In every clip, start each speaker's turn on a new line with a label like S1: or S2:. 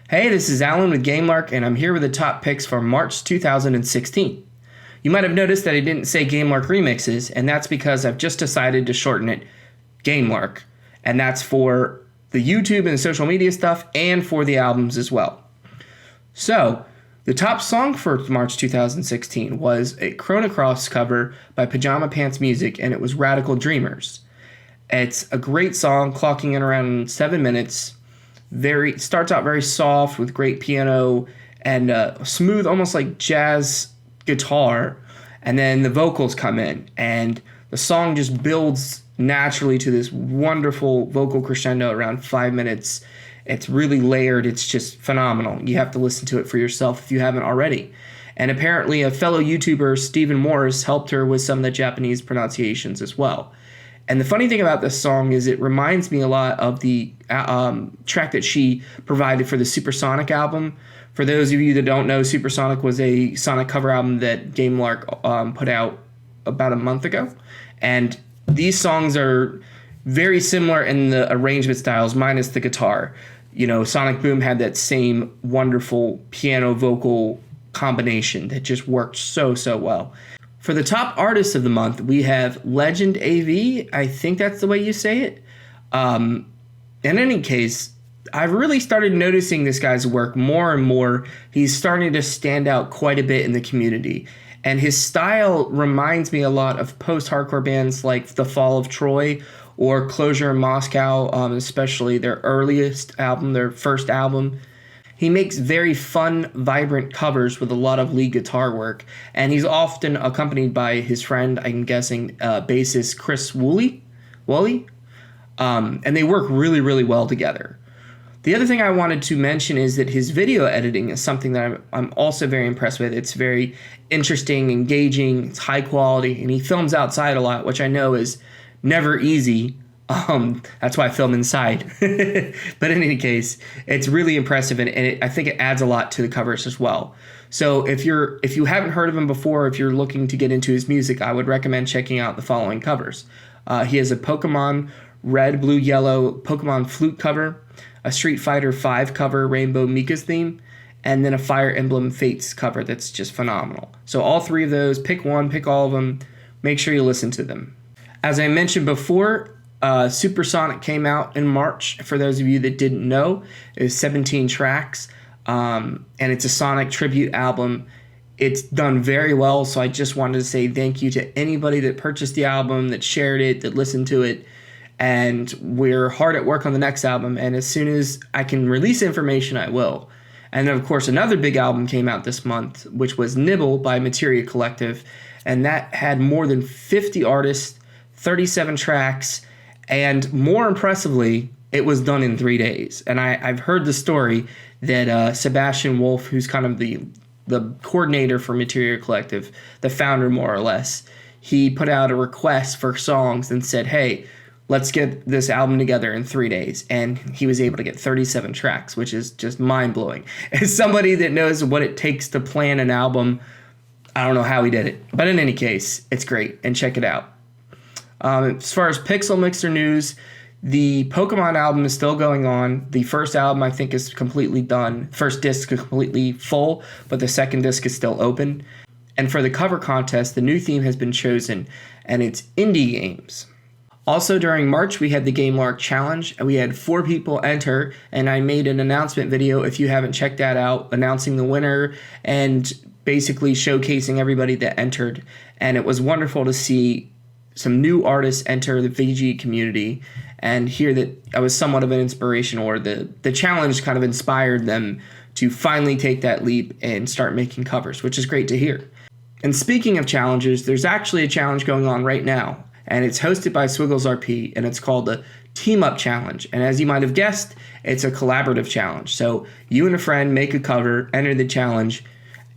S1: Hey, this is Alan with GameLark, and I'm here with the top picks for March 2016. You might have noticed that I didn't say GameLark Remixes, and that's because I've just decided to shorten it GameLark, and that's for the YouTube and the social media stuff and for the albums as well. So, the top song for March 2016 was a Chrono Cross cover by Pajama Pants Music, and it was Radical Dreamers. It's a great song, clocking in around 7 minutes. Starts out very soft with great piano and smooth, almost like jazz guitar, and then the vocals come in, and the song just builds naturally to this wonderful vocal crescendo around 5 minutes. It's really layered. It's just phenomenal. You have to listen to it for yourself if you haven't already. And apparently a fellow YouTuber, Stephen Morris, helped her with some of the Japanese pronunciations as well. And the funny thing about this song is it reminds me a lot of the track that she provided for the SUPERSONIC album. For those of you that don't know, SUPERSONIC was a Sonic cover album that GameLark put out about a month ago. And these songs are very similar in the arrangement styles, minus the guitar. You know, Sonic Boom had that same wonderful piano-vocal combination that just worked so well. For the top artists of the month, we have Legend AV. I think that's the way you say it. In any case, I've really started noticing this guy's work more and more. He's starting to stand out quite a bit in the community. And his style reminds me a lot of post-hardcore bands like The Fall of Troy or Closure in Moscow, especially their earliest album, their first album. He makes very fun, vibrant covers with a lot of lead guitar work, and he's often accompanied by his friend, I'm guessing, bassist Chris Woolley, and they work really well together. The other thing I wanted to mention is that his video editing is something that I'm also very impressed with. It's very interesting, engaging, it's high quality, and he films outside a lot, which I know is never easy. That's why I film inside. But in any case, it's really impressive, and I think it adds a lot to the covers as well. So if you haven't heard of him before, if you're looking to get into his music, I would recommend checking out the following covers. He has a Pokemon Red, Blue, Yellow Pokemon Flute cover, a Street Fighter V cover, Rainbow Mika's theme, and then a Fire Emblem Fates cover that's just phenomenal. So all three of those, pick one, pick all of them, make sure you listen to them. As I mentioned before, SUPERSONIC came out in March. For those of you that didn't know, it's 17 tracks, and it's a Sonic tribute album. It's done very well, so I just wanted to say thank you to anybody that purchased the album, that shared it, that listened to it, and we're hard at work on the next album, and as soon as I can release information, I will. And then, of course, another big album came out this month, which was Nibble by Materia Collective, and that had more than 50 artists, 37 tracks, and more impressively, it was done in 3 days. And I've heard the story that Sebastian Wolf, who's kind of the coordinator for Materia Collective, the founder more or less, he put out a request for songs and said, hey, let's get this album together in 3 days. And he was able to get 37 tracks, which is just mind-blowing. As somebody that knows what it takes to plan an album, I don't know how he did it. But in any case, it's great, and check it out. As far as Pixel Mixer news, the Pokemon album is still going on. The first album, I think, is completely done. First disc is completely full, but the second disc is still open. And for the cover contest, the new theme has been chosen, and it's indie games. Also during March, we had the GameLark Challenge, and we had 4 people enter, and I made an announcement video, if you haven't checked that out, announcing the winner and basically showcasing everybody that entered. And it was wonderful to see some new artists enter the VG community and hear that I was somewhat of an inspiration, or the challenge kind of inspired them to finally take that leap and start making covers, which is great to hear. And speaking of challenges, there's actually a challenge going on right now, and it's hosted by Swiggles RP, and it's called the Team Up Challenge. And as you might have guessed, it's a collaborative challenge. So you and a friend make a cover, enter the challenge,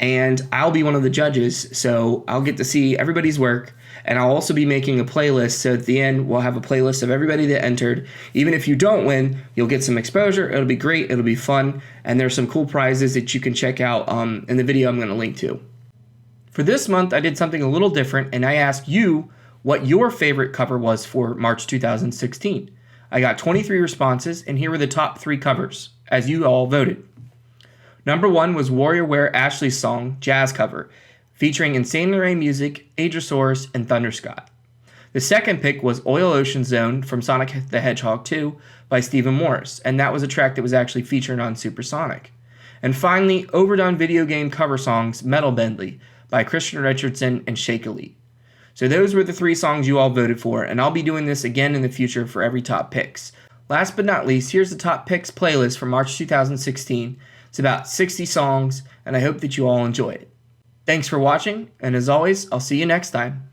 S1: and I'll be one of the judges, so I'll get to see everybody's work. And I'll also be making a playlist, so at the end, we'll have a playlist of everybody that entered. Even if you don't win, you'll get some exposure. It'll be great. It'll be fun. And there's some cool prizes that you can check out in the video I'm going to link to. For this month, I did something a little different, and I asked you what your favorite cover was for March 2016. I got 23 responses, and here were the top 3 covers, as you all voted. Number 1 was WarriorWare Ashley's song, Jazz Cover, featuring Insanely Ray Music, Adrosaurus, and Thunderscott. The second pick was Oil Ocean Zone from Sonic the Hedgehog 2 by Stephen Morris, and that was a track that was actually featured on SUPERSONIC. And finally, Overdone video game cover songs Metal Bentley by Christian Richardson and Shake Elite. So those were the 3 songs you all voted for, and I'll be doing this again in the future for every top picks. Last but not least, here's the top picks playlist for March 2016. It's about 60 songs, and I hope that you all enjoy it. Thanks for watching, and as always, I'll see you next time.